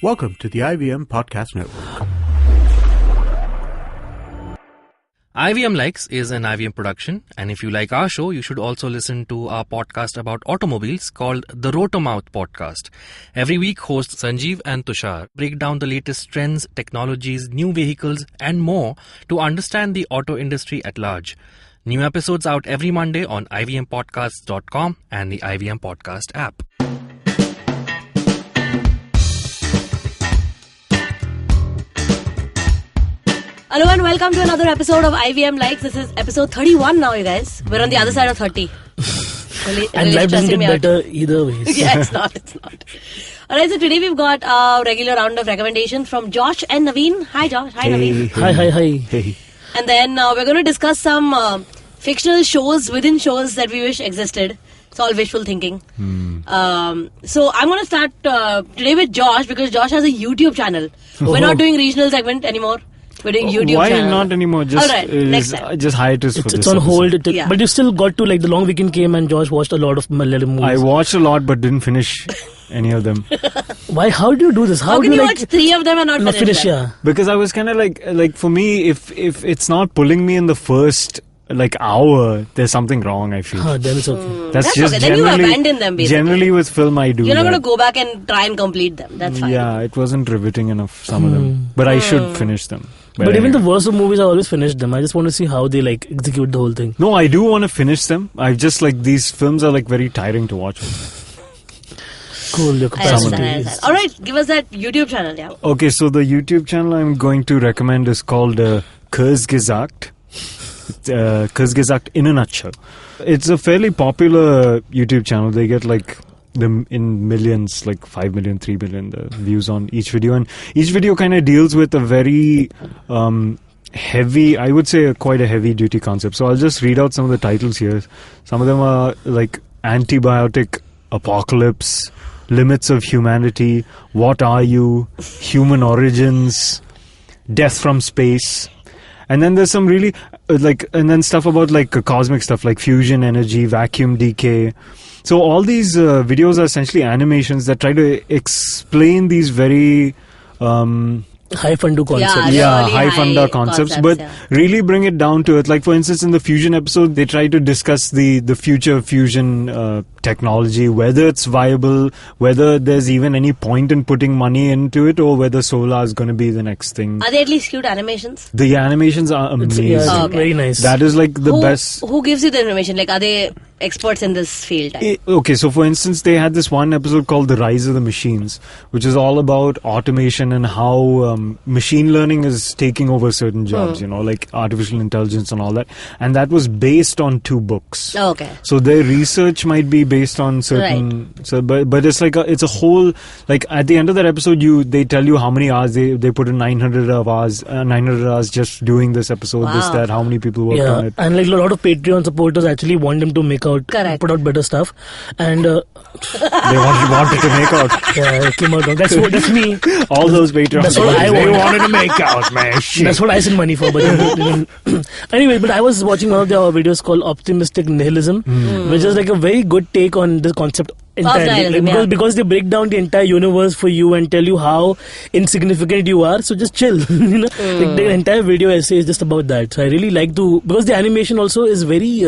Welcome to the IVM Podcast Network. IVM Likes is an IVM production, and if you like our show, you should also listen to our podcast about automobiles called the Rotomouth Podcast. Every week, hosts Sanjeev and Tushar break down the latest trends, technologies, new vehicles, and more to understand the auto industry at large. New episodes out every Monday on ivmpodcasts.com and the IVM Podcast app. Hello and welcome to another episode of IVM Likes. This is episode 31 now, you guys. We're on the other side of 30. And life doesn't get better either way. Yeah, it's not. Alright, so today we've got a regular round of recommendations from Josh and Navin. Hi Josh, hi Navin. Hi. And then we're going to discuss some fictional shows within shows that we wish existed. It's all wishful thinking. So I'm going to start today with Josh because Josh has a YouTube channel. We're not doing regional segment anymore. We're doing YouTube Why channel. not anymore? Just All right, next time. Just hiatus for this. It's on hold. Yeah. But you still got to, the long weekend came and Josh watched a lot of Malayalam movies. I watched a lot but didn't finish any of them. Why? How do you do this? How can you watch 3 of them and not finish them? Yeah. Because I was kind of like for me, if it's not pulling me in the first hour, there's something wrong, I feel. Then it's okay. That's okay. Then you abandon them, basically. Generally with film, I do. You're not going to go back and try and complete them. That's fine. Yeah, it wasn't riveting enough, some of them. But I should finish them. But even the worst of movies, I always finish them. I just want to see how they execute the whole thing. No, I do want to finish them. I just these films are very tiring to watch. Cool, your I understand. capacity. Alright, give us that YouTube channel, yeah. Okay, so the YouTube channel I'm going to recommend is called Kurzgesagt. Kurzgesagt in a nutshell. It's a fairly popular YouTube channel. They get them in millions, 5 million, 3 million views on each video, and each video kind of deals with a very heavy, I would say quite a heavy duty concept. So I'll just read out some of the titles here. Some of them are antibiotic apocalypse, limits of humanity, what are you, human origins, death from space. And then there's some really and then stuff about cosmic stuff like fusion energy, vacuum decay. So all these videos are essentially animations that try to explain these very high fundu concepts. High funda concepts, but really bring it down to it. For instance, in the fusion episode, they try to discuss the future fusion technology, whether it's viable, whether there's even any point in putting money into it, or whether solar is going to be the next thing. Are they at least cute animations? The animations are amazing. Okay. Very nice. That is the best. Who gives you the information? Are they experts in this field? Okay, so for instance, they had this one episode called The Rise of the Machines, which is all about automation and how machine learning is taking over certain jobs, like artificial intelligence and all that. And that was based on 2 books. Oh, okay. So their research might be based on certain... Right. So, but it's it's a whole... at the end of that episode, they tell you how many hours they put in 900 hours just doing this episode, this, that, how many people worked on it. And a lot of Patreon supporters actually want them to put out better stuff, and they wanted to make out. Yeah, it came out. That's me. All those Patreons. That's what I wanted to make out, man. Shit. That's what I sent money for. But anyway, but I was watching one of their videos called Optimistic Nihilism, which is a very good take on this concept entirely. Because they break down the entire universe for you and tell you how insignificant you are. So just chill. The entire video essay is just about that. So I really like because the animation also is very.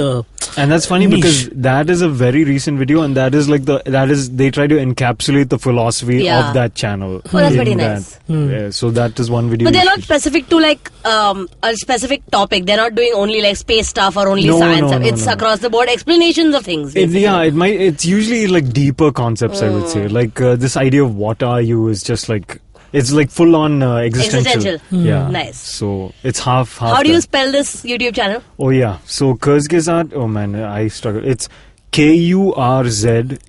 And that's funny niche. Because that is a very recent video, and that is they try to encapsulate the philosophy of that channel. Oh, that's very nice. Yeah, so that is one video. But they're not specific to a specific topic. They're not doing only space stuff or only science stuff. It's across the board explanations of things. It's usually deeper concepts, I would say. This idea of what are you is just it's full on existential. Yeah. Nice. So it's half. How do you spell this YouTube channel? Oh yeah. So Kurzgesagt. Oh man, I struggle. It's Kurzgesagt.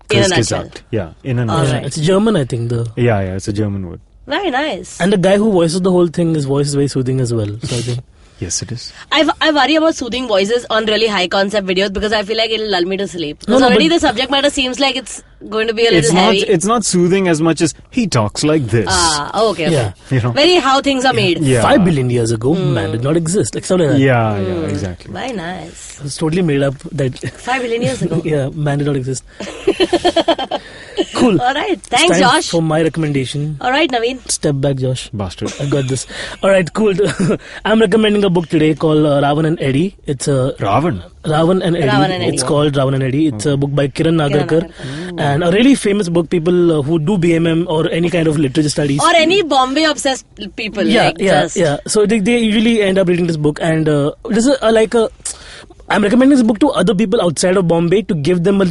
In a nutshell. Yeah, in a nutshell. Right. It's German, I think. Yeah, it's a German word. Very nice. And the guy who voices the whole thing, his voice is very soothing as well. So I think. Yes, it is. I worry about soothing voices on really high concept videos because I feel like it'll lull me to sleep. No, Because already the subject matter seems like it's going to be a little heavy? It's not soothing as much as he talks like this. Okay. Yeah. You know? Very how things are made. Yeah. 5 billion years ago, man did not exist. Like something like that. Yeah, exactly. Very nice. It was totally made up that 5 billion years ago. yeah, man did not exist. Cool. All right. It's Thanks, time Josh. for my recommendation. All right, Naveen. Step back, Josh. Bastard. I got this. All right, cool. I'm recommending a book today called Ravan and Eddie. It's a Ravan. Ravan and Eddie. Ravan and Eddie. It's called Ravan and Eddie. It's a book by Kiran Nagarkar. Nagarkar. And a really famous book. People who do BMM or any kind of literature studies. Or any Bombay obsessed people. Yeah, like yeah, just. yeah. So they usually end up reading this book, and this is I'm recommending this book to other people outside of Bombay to give them a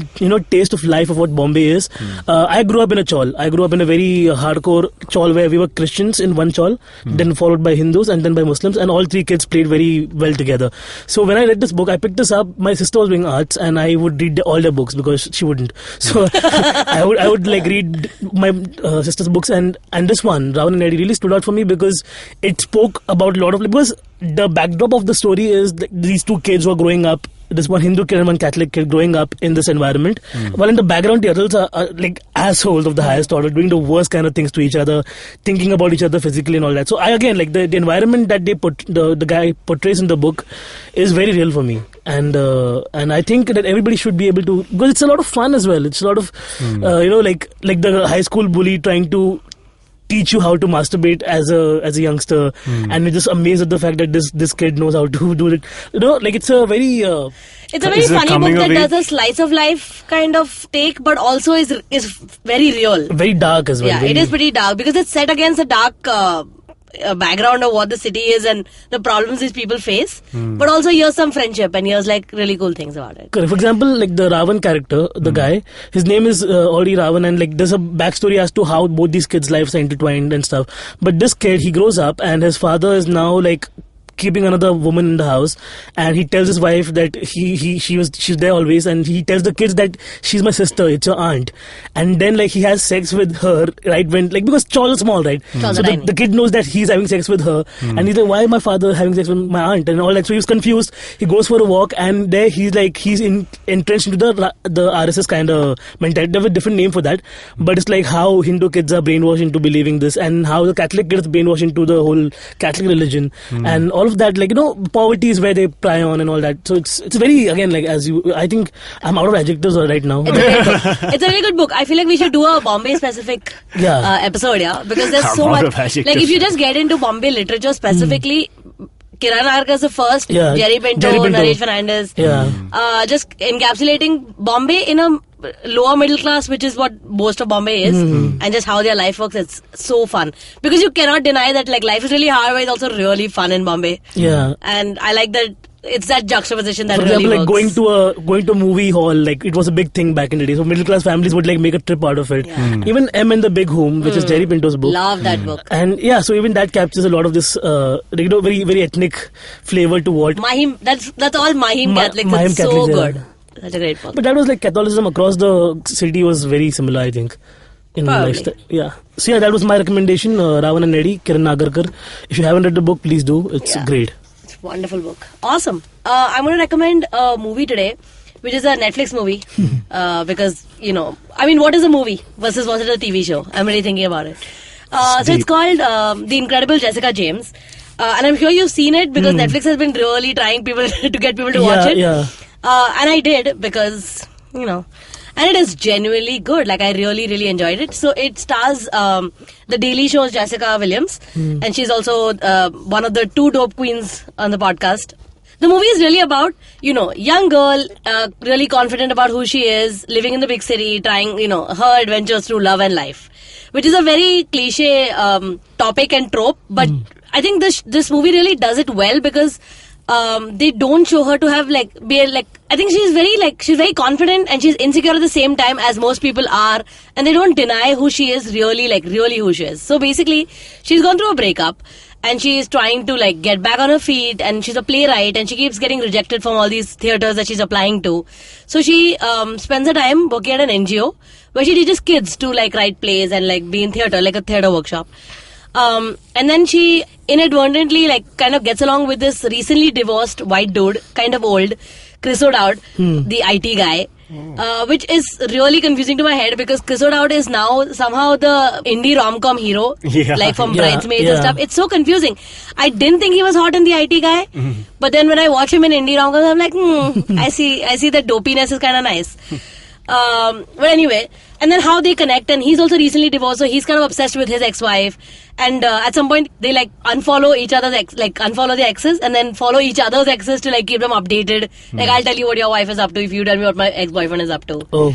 taste of life of what Bombay is. I grew up in a chawl. I grew up in a very hardcore chawl where we were Christians in one chawl, then followed by Hindus and then by Muslims, and all 3 kids played very well together. So when I read this book, I picked this up. My sister was doing arts, and I would read all their books because she wouldn't. So I would like read my sister's books, and this one, Ravan and Eddie, really stood out for me because it spoke about a lot of, because the backdrop of the story is these 2 kids who are growing up, this one Hindu kid and one Catholic kid growing up in this environment. While in the background, the adults are like assholes of the highest order, doing the worst kind of things to each other, thinking about each other physically and all that. So I again, like the environment that the guy portrays in the book is very real for me. And I think that everybody should be able to, because it's a lot of fun as well. It's a lot of, like the high school bully trying to teach you how to masturbate as a youngster, and you're just amazed at the fact that this kid knows how to do it. Like it's a very it's a very funny book that does a slice of life kind of take, but also is very real. Very dark as well. Yeah, it is pretty dark because it's set against a dark background of what the city is and the problems these people face. But also here's some friendship and here's like really cool things about it. Correct. For example, like the Ravan character, the guy, his name is already Ravan, and like there's a backstory as to how both these kids' lives are intertwined and stuff. But this kid, he grows up and his father is now like keeping another woman in the house, and he tells his wife that she's there always, and he tells the kids that she's my sister, it's your aunt, and then like he has sex with her right when, like, because Chawl is small, right? So the kid knows that he's having sex with her, and he's like, why my father having sex with my aunt and all that. So he was confused. He goes for a walk, and there he's entrenched into the RSS kind of mentality. They have a different name for that, but it's like how Hindu kids are brainwashed into believing this, and how the Catholic kids are brainwashed into the whole Catholic religion, and all of that, like, poverty is where they pry on and all that. So it's very, again, like, I think I'm out of adjectives right now. It's a really good book. I feel like we should do a Bombay specific episode, because there's so much. Like, if you just get into Bombay literature specifically, Kiran Nagarkar is the first, Jerry Pinto, Naresh Fernandez, just encapsulating Bombay in a lower middle class, which is what most of Bombay is, and just how their life works. It's so fun because you cannot deny that, like, life is really hard, but it's also really fun in Bombay. And I like that. It's that juxtaposition that really works. For example, like going to a movie hall, like, it was a big thing back in the day. So middle class families would like make a trip out of it. Even M and the Big Home, which is Jerry Pinto's book. Love that book. And so even that captures a lot of this, very very ethnic flavor to what Mahim. That's all Mahim Catholics. Mahim it's Catholics, so good. Such a great book. But that was like Catholicism across the city was very similar, I think, in lifestyle. So that was my recommendation, Ravan and Eddie, Kiran Nagarkar. If you haven't read the book, please do. It's great. It's a wonderful book. Awesome. I'm going to recommend a movie today, which is a Netflix movie. Because, what is a movie versus was it a TV show? I'm really thinking about it. So it's called The Incredible Jessica James. And I'm sure you've seen it because Netflix has been really trying to get people to watch it. And I did because, and it is genuinely good. Like, I really, really enjoyed it. So it stars The Daily Show's Jessica Williams, and she's also one of the 2 dope queens on the podcast. The movie is really about, young girl, really confident about who she is, living in the big city, trying, her adventures through love and life, which is a very cliche topic and trope. But I think this movie really does it well because they don't show her to have I think she's very confident and she's insecure at the same time as most people are, and they don't deny who she is really who she is. So basically, she's gone through a breakup and she's trying to get back on her feet, and she's a playwright and she keeps getting rejected from all these theaters that she's applying to. So she spends her time working at an NGO where she teaches kids to write plays and be in theater, like a theater workshop. And then she inadvertently kind of gets along with this recently divorced white dude, kind of old, Chris O'Dowd, the IT guy. which is really confusing to my head because Chris O'Dowd is now somehow the indie rom-com hero, like from Bridesmaids and stuff. It's so confusing. I didn't think he was hot in The IT Guy, but then when I watch him in indie rom-coms, I'm like, I see that dopiness is kind of nice. But anyway, and then how they connect, and he's also recently divorced, so he's kind of obsessed with his ex-wife, and at some point they like unfollow each other's unfollow the exes and then follow each other's exes to like keep them updated. Like, I'll tell you what your wife is up to if you tell me what my ex-boyfriend is up to.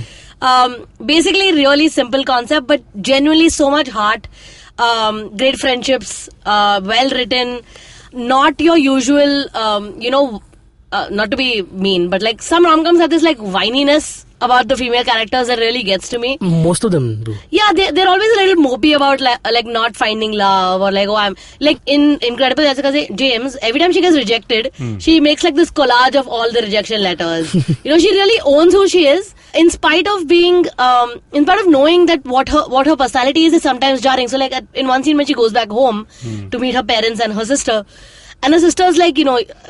Basically really simple concept, but genuinely so much heart. Great friendships, well written, not your usual not to be mean, but like some rom-coms have this like whininess about the female characters that really gets to me. Most of them do. Yeah, they're always a little mopey about like not finding love, or like, oh, I'm like in Incredible Jessica James, every time she gets rejected, she makes like this collage of all the rejection letters. She really owns who she is, in spite of being in spite of knowing that what her personality is sometimes jarring. So like in one scene when she goes back home to meet her parents and her sister, and her sister's like,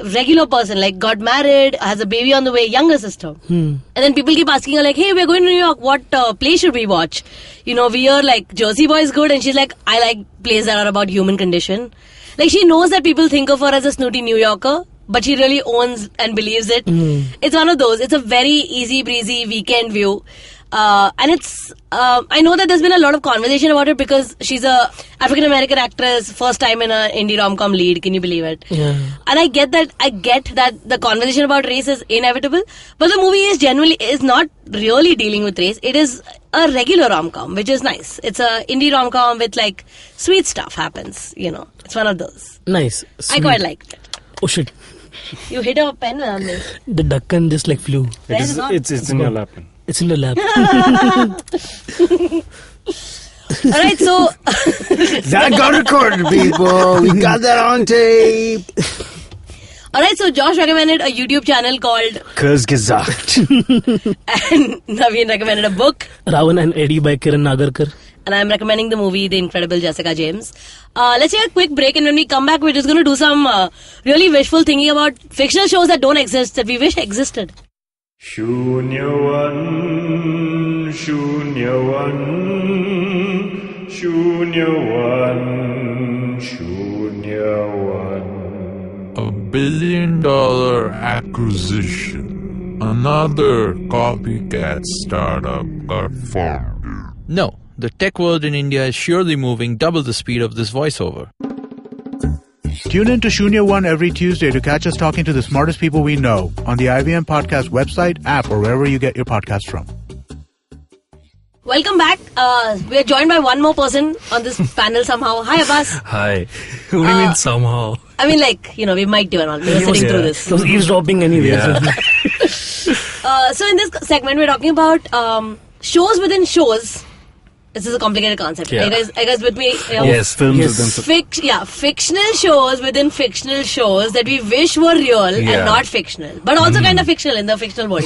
regular person, like got married, has a baby on the way, younger sister. And then people keep asking her like, hey, we're going to New York, what play should we watch? We hear like Jersey Boy is good, and she's like, I like plays that are about human condition. Like, she knows that people think of her as a snooty New Yorker, but she really owns and believes it. It's one of those. It's a very easy breezy weekend view. And it's, I know that there's been a lot of conversation about it because she's a African American actress, first time in an indie rom-com lead. Can you believe it? Yeah. And I get that the conversation about race is inevitable, but the movie is not really dealing with race. It is a regular rom-com, which is nice. It's a indie rom-com with like sweet stuff happens. It's one of those. Nice. Sweet. I quite liked it. Oh shit! You hit a pen on me. The duckon just like flew. It's in your lap. It's in the lab. Alright, so that got recorded, people. We got that on tape. Alright, so Josh recommended a YouTube channel called Curse Gesagt. And Navin recommended a book, Ravan and Eddie by Kiran Nagarkar. And I'm recommending the movie The Incredible Jessica James. Let's take a quick break, and when we come back, we're just going to do some really wishful thinking about fictional shows that don't exist, that we wish existed. Shunyavan, Shunyavan, Shunyavan, Shunyavan. $1 billion acquisition. Another copycat startup got formed. No, the tech world in India is surely moving double the speed of this voiceover. Tune in to Shunya One every Tuesday to catch us talking to the smartest people we know on the IVM Podcast website, app, or wherever you get your podcasts from. Welcome back. We are joined by one more person on this panel somehow. Hi, Abbas. Hi. What do you mean somehow? I mean, like, we might do and all. We were sitting through this. It was eavesdropping anyway. Yeah. So in this segment, we're talking about shows within shows. This is a complicated concept. Yeah. Are you guys with me? Yes. Films yes. within Fictional shows within fictional shows that we wish were real and not fictional. But also kind of fictional in the fictional world.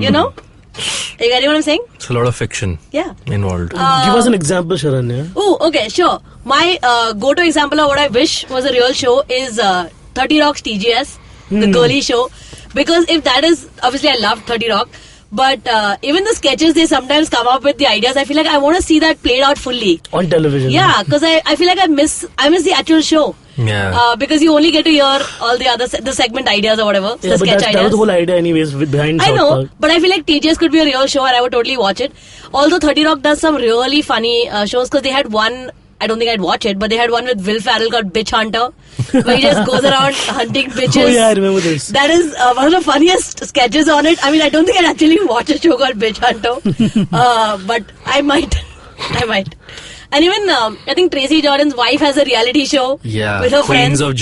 You know? Are you getting what I'm saying? It's a lot of fiction involved. Give us an example, Sharanya. Oh, okay, sure. My go-to example of what I wish was a real show is 30 Rock's TGS, the girly show. Because if that is... Obviously, I love 30 Rock. But even the sketches they sometimes come up with, the ideas, I feel like I want to see that played out fully. On television. Yeah, because I feel like I miss the actual show. Yeah. Because you only get to hear all the other the segment ideas or whatever. Yeah, the but sketch that ideas. was the whole idea anyways behind I South know, Park. but I feel like TGS could be a real show and I would totally watch it. Although 30 Rock does some really funny shows, because they had one... I don't think I'd watch it, but they had one with Will Ferrell called Bitch Hunter, where he just goes around hunting bitches. Oh yeah, I remember this. That is one of the funniest sketches on it. I mean, I don't think I'd actually watch a show called Bitch Hunter, but I might. And even, I think Tracy Jordan's wife has a reality show with her friends. Queens of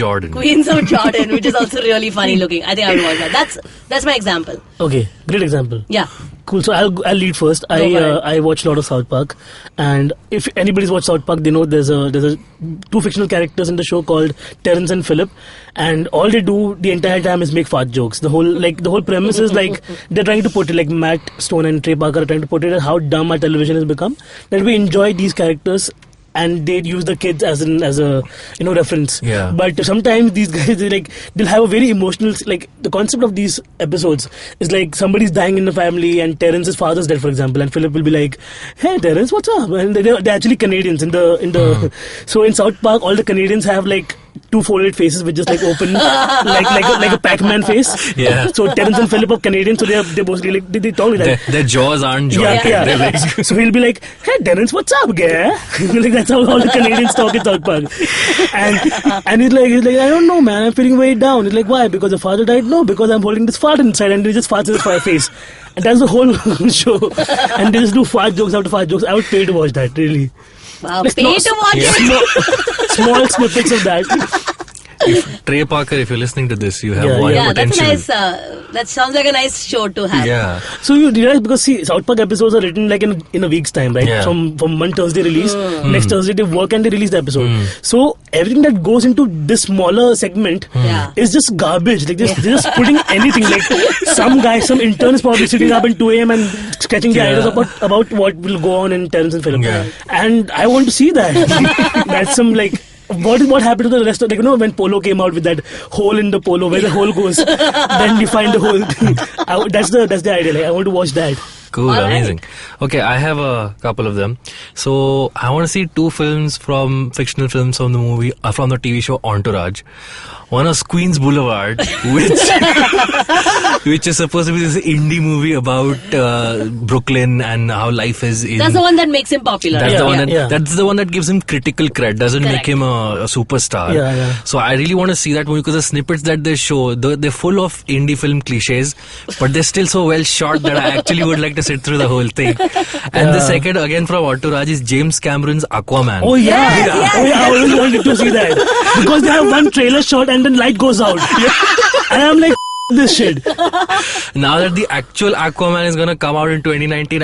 Jordan, which is also really funny looking. I think I would watch that. That's my example. Okay, great example. Yeah. Cool. So I'll lead first. I watch a lot of South Park, and if anybody's watched South Park, they know there's two fictional characters in the show called Terrence and Phillip, and all they do the entire time is make fart jokes. The whole premise is like they're trying to put it, like Matt Stone and Trey Parker are trying to put it, as how dumb our television has become, that we enjoy these characters and they'd use the kids as a reference. Yeah. But sometimes these guys they'll have a very emotional, like, the concept of these episodes is like somebody's dying in the family and Terence's father's dead, for example, and Philip will be like, "Hey Terence, what's up?" And they're actually Canadians in the so in South Park all the Canadians have like two folded faces which just like open like a Pac-Man face. Yeah. So Terence and Philip are Canadian, so they're mostly like they talk like that. Their jaws aren't jointed. Yeah. They're like, So he'll be like, "Hey Terence, what's up, guy?" Like that's how all the Canadians talk in South Park. And he's like, "I don't know, man. I'm feeling way down." He's like, "Why? Because the father died?" "No, because I'm holding this fart inside," and he just farts in his face. And that's the whole show. And they just do fart jokes after fart jokes. I would pay to watch that, really. Wow, pay to watch it. Small snippets of that. Trey Parker, if you're listening to this, you have one Yeah, that's potential. a nice. That sounds like a nice show to have. Yeah. So you realize, because see, South Park episodes are written like in a week's time, right? Yeah. From one Thursday release, next Thursday they work and they release the episode. So everything that goes into this smaller segment Yeah. is just garbage. Like they're just putting anything. Like some intern is probably sitting up at 2 a.m. and sketching the ideas about what will go on in Terence and Philip. Yeah. And I want to see that. That's some like. What happened to the rest of, like, when Polo came out with that hole in the polo, where the hole goes, then we find the hole. That's the idea. Like, I want to watch that. Cool, All right. amazing. Okay, I have a couple of them. So I want to see two fictional films from the from the TV show Entourage. One is Queens Boulevard, which is supposed to be this indie movie about Brooklyn and how life is. That's the one that makes him popular. That's right? that's the one that gives him critical cred, doesn't make him a superstar. Yeah. So I really want to see that movie because the snippets that they show, they're full of indie film cliches, but they're still so well shot that I actually would like to sit through the whole thing. And the second, again from Entourage, is James Cameron's Aquaman. Oh yeah. I always wanted to see that because they have one trailer shot and then light goes out. And I'm like, this shit. Now that the actual Aquaman is gonna come out in 2019,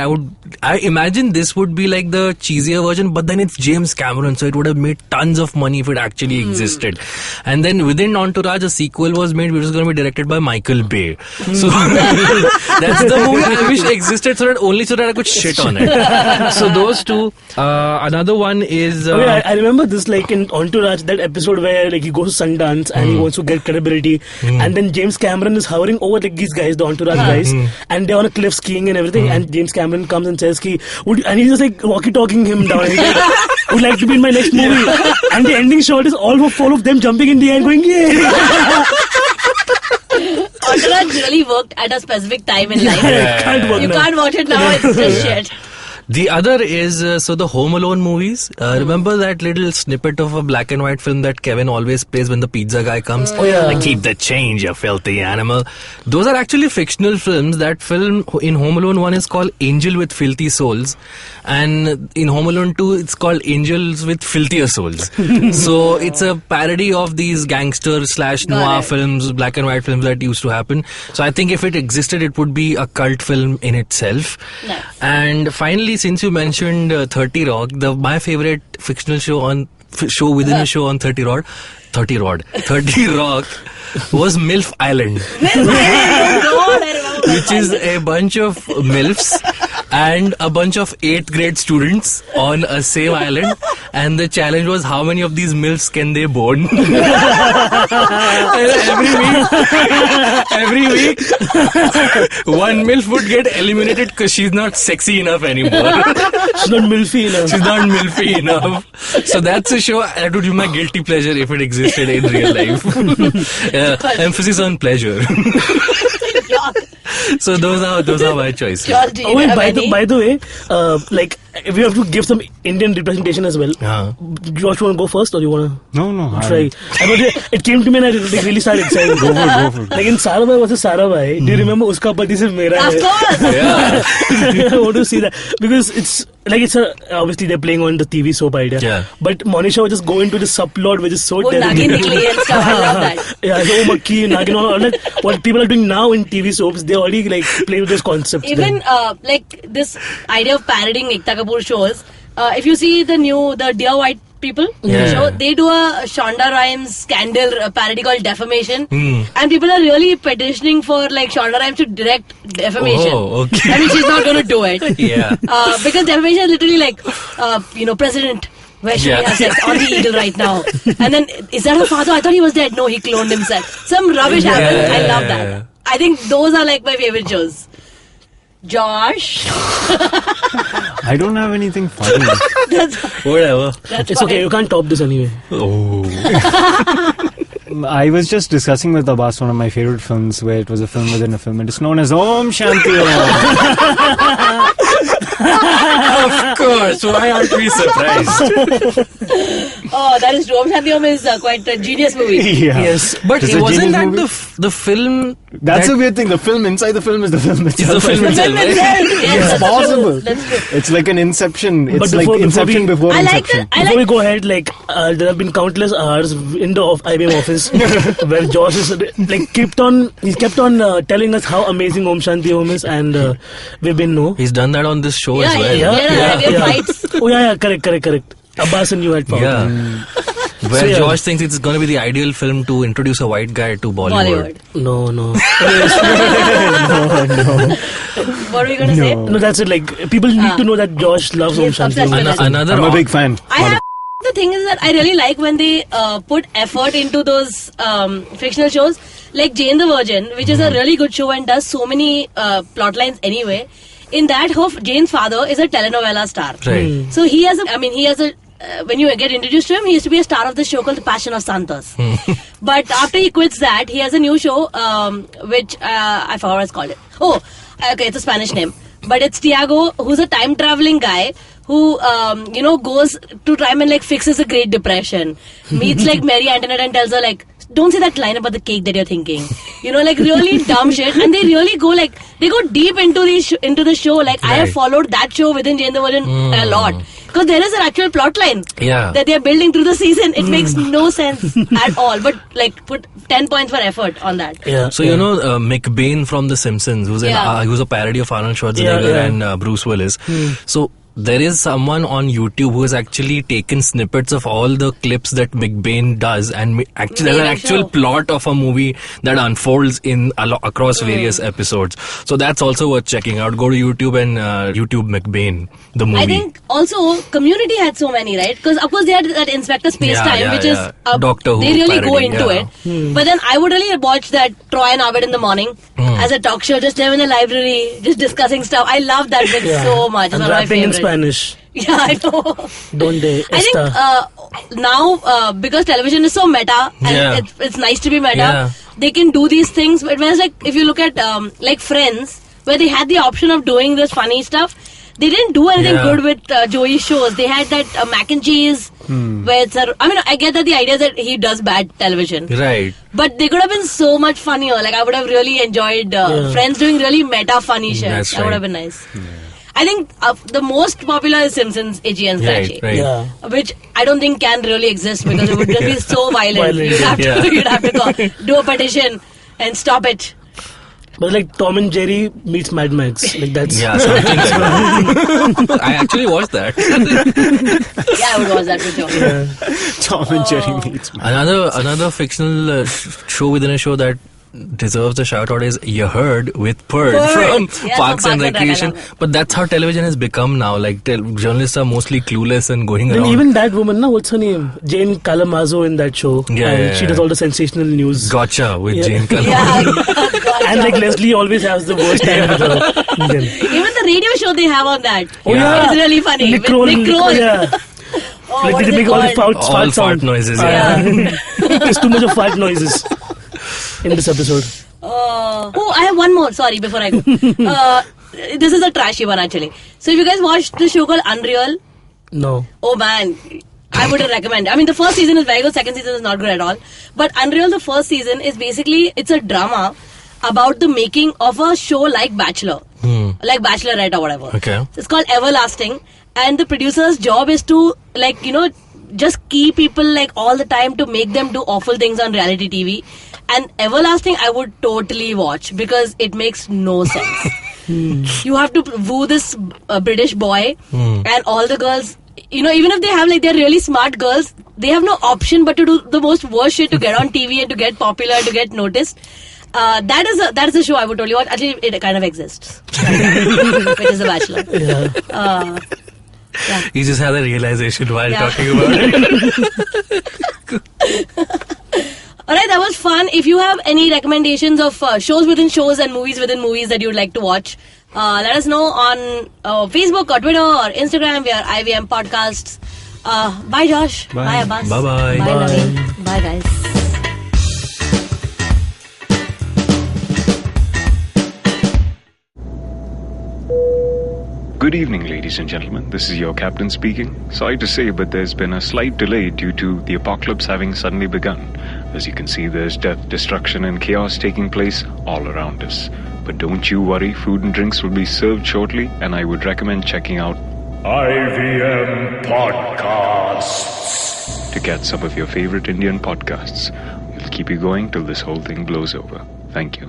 I imagine this would be like the cheesier version, but then it's James Cameron, so it would have made tons of money if it actually existed. And then within Entourage, a sequel was made, which was gonna be directed by Michael Bay. So that's the movie I wish existed, so that I could shit on it. So those two. Another one is. I remember this, like in Entourage, that episode where like he goes to Sundance and he wants to get credibility, and then James Cameron is hovering over like these guys, the Entourage guys, and they're on a cliff skiing and everything, and James Cameron comes and says, and he's just like walkie-talking him down. And he's like, would like to be in my next movie. And the ending shot is all full of them jumping in the air and going, yeah. Entourage really worked at a specific time in life. Can't Can't watch it now, it's just shit. The other is, the Home Alone movies. Remember that little snippet of a black and white film that Kevin always plays when the pizza guy comes? Oh, yeah. Like, keep the change, you filthy animal. Those are actually fictional films. That film in Home Alone 1 is called Angel with Filthy Souls. And in Home Alone 2, it's called Angels with Filthier Souls. So it's a parody of these gangster / noir films, black and white films that used to happen. So I think if it existed, it would be a cult film in itself. Nice. And finally, since you mentioned 30 Rock, my favorite fictional show within a show on 30 Rock was MILF Island. Which is a bunch of MILFs and a bunch of 8th grade students on a same island, and the challenge was how many of these MILFs can they bone. And every week one MILF would get eliminated because she's not sexy enough anymore. She's not milfy enough. So that's a show that would be my guilty pleasure if it existed in real life. Emphasis on pleasure. So those are my choices. Josh, do you Oh wait, have by any? the way, like if we have to give some Indian representation as well. Josh, you want to go first or you want to No. try? It came to me and I really started excited. Go for it. Like in Sarabhai versus Sarabhai, do you remember Uska Pati Se Mera Hai? Of course. Yeah. I want to see that because it's obviously they're playing on the TV soap idea. Yeah. But Monisha would just go into the subplot which is so Oh, terrible. Nagin Nikli and stuff. I love that. Yeah, so Makki, Nagin, all that. What people are doing now in TV soaps, they already like play with those concepts. Even like this idea of parodying Ekta Kapoor shows. If you see the Dear White People show, they do a Shonda Rhimes scandal parody called Defamation, and people are really petitioning for like Shonda Rhimes to direct Defamation. Oh, okay. I mean, she's not going to do it. Yeah. Because Defamation is literally like, President where should we have sex on the eagle right now? And then, is that her father? I thought he was dead. No, he cloned himself. Some rubbish happened. I love that. I think those are like my favorite shows. Josh? I don't have anything funny. Whatever. It's okay, you can't top this anyway. Oh. I was just discussing with Abbas one of my favorite films where it was a film within a film. It is known as Om Shanti Om. Of course, why aren't we surprised? Oh, that is true. Om Shanti Om is quite a genius movie. Yeah. Yes, but It's a wasn't genius that movie. the film? That's a weird thing. The film inside the film is the film It's itself. the film The film itself, right? itself. Yes, It's that's possible. true. That's true. It's like an Inception. It's But like before Inception we- before I like Inception. that. Before we go ahead, like there have been countless hours in the IBM office where Josh is like kept on telling us how amazing Om Shanti Om is, and we've been He's done that on this show as well. We have fights. Oh yeah, correct. Abbas and you had fought. Yeah. Where So, yeah. Josh thinks it's going to be the ideal film to introduce a white guy to Bollywood. Bollywood. No. What are we going to say? No, that's it. Like people need to know that Josh loves Om Yes, Shanti obsessed Om. with it. Another I'm a big fan. I have. The thing is that I really like when they put effort into those fictional shows, like Jane the Virgin, which is a really good show and does so many plot lines anyway. In that, Jane's father is a telenovela star. Right. So he has a. When you get introduced to him, he used to be a star of the show called The Passion of Santos. But after he quits that, he has a new show, which I forgot what it's called. Oh, okay, it's a Spanish name. But it's Tiago, who's a time traveling guy who, goes to time and like fixes the Great Depression. Meets like Mary Antoinette and tells her like, don't say that line about the cake that you're thinking. Like really dumb shit. And they really go they go deep into the show. Like I have followed that show within Jane the Virgin a lot. Because there is an actual plot line that they are building through the season. It makes no sense at all. But like put 10 points for effort on that. Yeah. So McBain from The Simpsons, who's a parody of Arnold Schwarzenegger and Bruce Willis. So there is someone on YouTube who has actually taken snippets of all the clips that McBain does, and actually there's an actual plot of a movie that unfolds in across various episodes. So that's also worth checking out. Go to YouTube and YouTube McBain, the movie. I think also Community had so many, right? Because of course they had that Inspector Spacetime, which is Doctor Who they really go parody, into it. But then I would really watch that Troy and Abed in the morning as a talk show, just them in the library, just discussing stuff. I love that bit so much. It's And one of my rapping in favorites. Spanish. Yeah, I know. Don't they? I think now because television is so meta and it's nice to be meta, they can do these things. But when it's like if you look at like Friends, where they had the option of doing this funny stuff, they didn't do anything good with Joey's shows. They had that Mac and Cheese, where it's I get that the idea is that he does bad television, right? But they could have been so much funnier. Like I would have really enjoyed Friends doing really meta funny shit. That would have been nice. I think the most popular is Simpsons, Iggy and Scratchy, which I don't think can really exist because it would just be so violent. You'd have to do a petition and stop it. But like Tom and Jerry meets Mad Max, like that's something like that. I actually watched that. I would watch that for sure. Tom and Jerry meets Another fictional show within a show that deserves a shout out is You Heard with Purge from Parks and Recreation. But that's how television has become now. Like journalists are mostly clueless and going around. Even that woman, what's her name? Jane Kalamazoo in that show. She does all the sensational news. Gotcha with Jane Kalamazoo. And like Leslie always has the worst time with her. Even the radio show they have on that. It's really funny. Nick Kroll. Like they make all the fart noises. There's too much of fart noises in this episode. I have one more. Sorry, before I go. This is a trashy one actually. So if you guys watched the show called Unreal, no. Oh man, I wouldn't recommend it. I mean, the first season is very good. Second season is not good at all. But Unreal, the first season is basically it's a drama about the making of a show like Bachelor, like Bachelorette or whatever. Okay. So it's called Everlasting, and the producer's job is to just keep people all the time to make them do awful things on reality TV. And Everlasting I would totally watch because it makes no sense. You have to woo this British boy and all the girls, even if they have they're really smart girls, they have no option but to do the most worst shit to get on TV and to get popular, to get noticed. That is a show I would totally watch. Actually, it kind of exists. Which is The Bachelor. Yeah. He just had a realization while talking about it. Alright, that was fun. If you have any recommendations of shows within shows and movies within movies that you'd like to watch, let us know on Facebook or Twitter or Instagram. We are IVM Podcasts. Bye, Josh. Bye, Abbas. Bye-bye. Bye, Navin. Bye, guys. Good evening, ladies and gentlemen. This is your captain speaking. Sorry to say, but there's been a slight delay due to the apocalypse having suddenly begun. As you can see, there's death, destruction, and chaos taking place all around us. But don't you worry, food and drinks will be served shortly, and I would recommend checking out IVM Podcasts to get some of your favorite Indian podcasts. We'll keep you going till this whole thing blows over. Thank you.